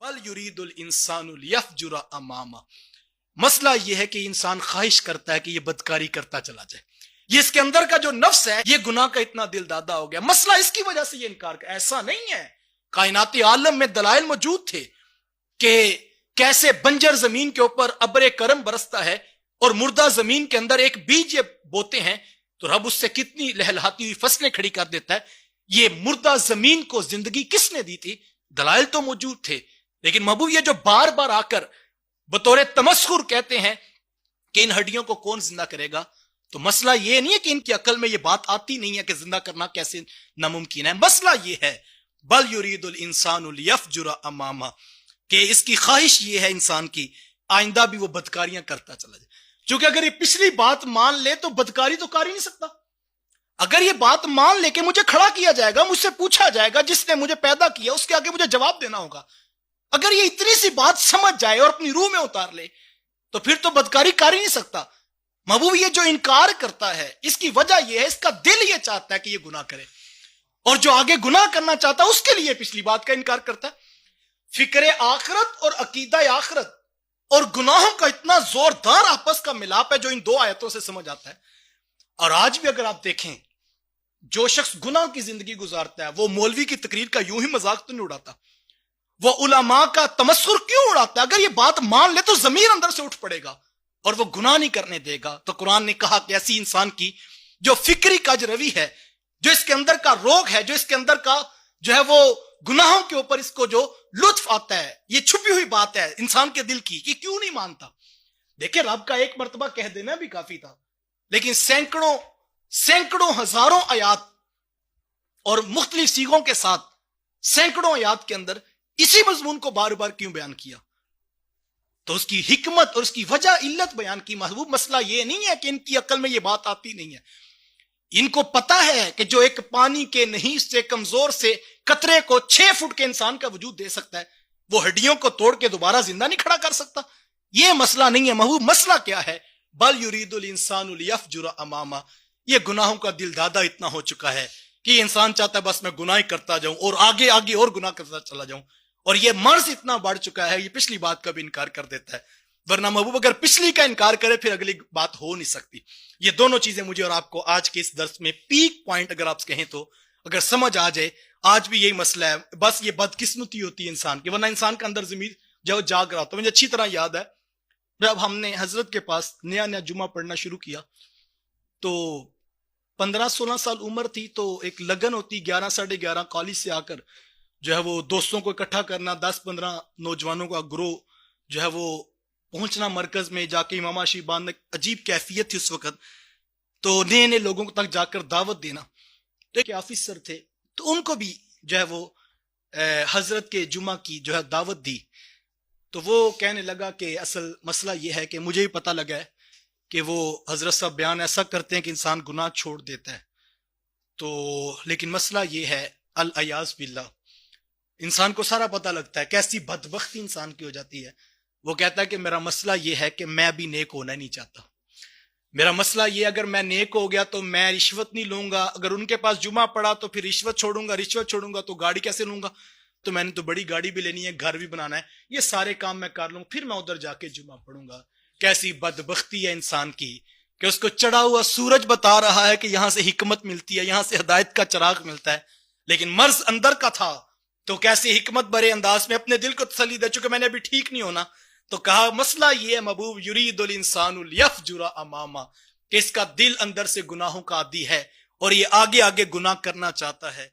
बल युरीदुल इंसानु लियफजुरा अमामा। मसला यह है कि इंसान ख्वाहिश करता है कि यह बदकारी करता चला जाए, ये इसके अंदर का जो नफ्स है ये गुनाह का इतना दिल दादा हो गया। मसला इसकी वजह से ये इनकार कर, ऐसा नहीं है, कायनाती आलम में दलाइल मौजूद थे कि कैसे बंजर जमीन के ऊपर अब्रे करम बरसता है और मुर्दा जमीन के अंदर एक बीज ये बोते हैं तो रब उससे कितनी लहलहाती हुई फसलें खड़ी कर देता है। ये मुर्दा जमीन को जिंदगी किसने दी थी? दलाइल तो मौजूद थे, लेकिन महबूब ये जो बार बार आकर बतौर तमस्खुर कहते हैं कि इन हड्डियों को कौन जिंदा करेगा, तो मसला ये नहीं है कि इनकी अकल में ये बात आती नहीं है कि जिंदा करना कैसे नामुमकिन है। मसला ये है बल युरीदुल इंसानु लियफजुरा अमामा, कि इसकी ख्वाहिश ये है इंसान की आइंदा भी वो बदकारियां करता चला जाए। क्योंकि अगर ये पिछली बात मान ले तो बदकारी तो कर ही नहीं सकता। अगर ये बात मान ले कि मुझे खड़ा किया जाएगा, मुझसे पूछा जाएगा, जिसने मुझे पैदा किया उसके आगे मुझे जवाब देना होगा, अगर ये इतनी सी बात समझ जाए और अपनी रूह में उतार ले तो फिर तो बदकारी कर ही नहीं सकता। महबूब ये जो इनकार करता है इसकी वजह यह है, इसका दिल ये चाहता है कि ये गुनाह करे, और जो आगे गुनाह करना चाहता है उसके लिए पिछली बात का इनकार करता है। फिक्र आखिरत और अकीदा आखिरत और गुनाहों का इतना जोरदार आपस का मिलाप है जो इन दो आयतों से समझ आता है। और आज भी अगर आप देखें, जो शख्स गुनाह की जिंदगी गुजारता है वो मौलवी की तकरीर का यूं ही मजाक तो नहीं उड़ाता, वो उलमा का तमस्सुर क्यों उड़ाता है? अगर ये बात मान ले तो जमीर अंदर से उठ पड़ेगा और वो गुनाह नहीं करने देगा। तो कुरान ने कहा कि ऐसी इंसान की जो फिक्री कजरवी है, जो इसके अंदर का रोग है, जो इसके अंदर का जो है वो गुनाहों के ऊपर इसको जो लुत्फ आता है, ये छुपी हुई बात है इंसान के दिल की कि क्यों नहीं मानता। देखिए रब का एक मर्तबा कह देना भी काफी था, लेकिन सैकड़ों सैकड़ों हजारों आयात और मुख्तलिफ सीगों के साथ सैकड़ों आयात के अंदर इसी मजमून को बार बार क्यों बयान किया? तो उसकी हिकमत और उसकी वजह इल्लत बयान की। महबूब मसला ये नहीं है कि इनकी अकल में ये बात आती नहीं है, इनको पता है कि जो एक पानी के नहीं से कमजोर से कतरे को 6 फुट के इंसान का वजूद दे सकता है, वो हड्डियों को तोड़ के दोबारा जिंदा नहीं खड़ा कर सकता। ये मसला नहीं है। महबूब मसला क्या है? बल युरीदुल इंसानु लियफजुरा अमामा। ये गुनाहों का दिल दादा इतना हो चुका है कि इंसान चाहता है बस मैं गुनाह ही करता जाऊं और आगे आगे और गुनाह करता चला जाऊं, और ये मर्ज इतना बढ़ चुका है, ये पिछली बात का भी इनकार कर देता है। वरना महबूब अगर पिछली का इनकार करे फिर अगली बात हो नहीं सकती। ये दोनों चीजें मुझे और आपको आज के इस दर्स में पीक पॉइंट अगर आप कहें तो अगर समझ आ जाए, आज भी यही मसला है। बस ये बदकिस्मती होती है इंसान की, वरना इंसान का अंदर जमीर जब जाग रहा। तो मुझे अच्छी तरह याद है जब हमने हजरत के पास नया नया जुमा पढ़ना शुरू किया तो 15-16 साल उम्र थी, तो एक लगन होती 11 साढ़े 11 कॉलेज से आकर जो है वो दोस्तों को इकट्ठा करना, 10-15 नौजवानों का ग्रोह जो है वो पहुंचना मरकज में जाके इमाम शीब बांधने। अजीब कैफियत थी उस वक्त, तो नए नए लोगों तक जाकर दावत देना। तो एक ऑफिसर थे तो उनको भी जो है वो हजरत के जुमा की जो है दावत दी। तो वो कहने लगा कि असल मसला ये है कि मुझे भी पता लगा है कि वो हजरत साहब बयान ऐसा करते हैं कि इंसान गुनाह छोड़ देता है, तो लेकिन मसला ये है अल अयाज बिल्लाह, इंसान को सारा पता लगता है कैसी बदबख्ती इंसान की हो जाती है। वो कहता है कि मेरा मसला ये है कि मैं भी नेक होना नहीं चाहता। मेरा मसला ये, अगर मैं नेक हो गया तो मैं रिश्वत नहीं लूंगा, अगर उनके पास जुमा पड़ा तो फिर रिश्वत छोड़ूंगा तो गाड़ी कैसे लूंगा, तो मैंने तो बड़ी गाड़ी भी लेनी है, घर भी बनाना है, ये सारे काम मैं कर लूंगा, फिर मैं उधर जाके जुमा पढ़ूंगा। कैसी बदबख्ती है इंसान की कि उसको चढ़ा हुआ सूरज बता रहा है कि यहां से हिकमत मिलती है, यहां से हिदायत का चिराग मिलता है, लेकिन मर्ज अंदर का था। तो कैसे हिकमत भरे अंदाज में अपने दिल को तसल्ली दे चुके मैंने अभी ठीक नहीं होना, तो कहा मसला ये है महबूब युरीदुल इंसानु लियफजुरा अमामा, कि इसका दिल अंदर से गुनाहों का आदी है और ये आगे आगे गुनाह करना चाहता है।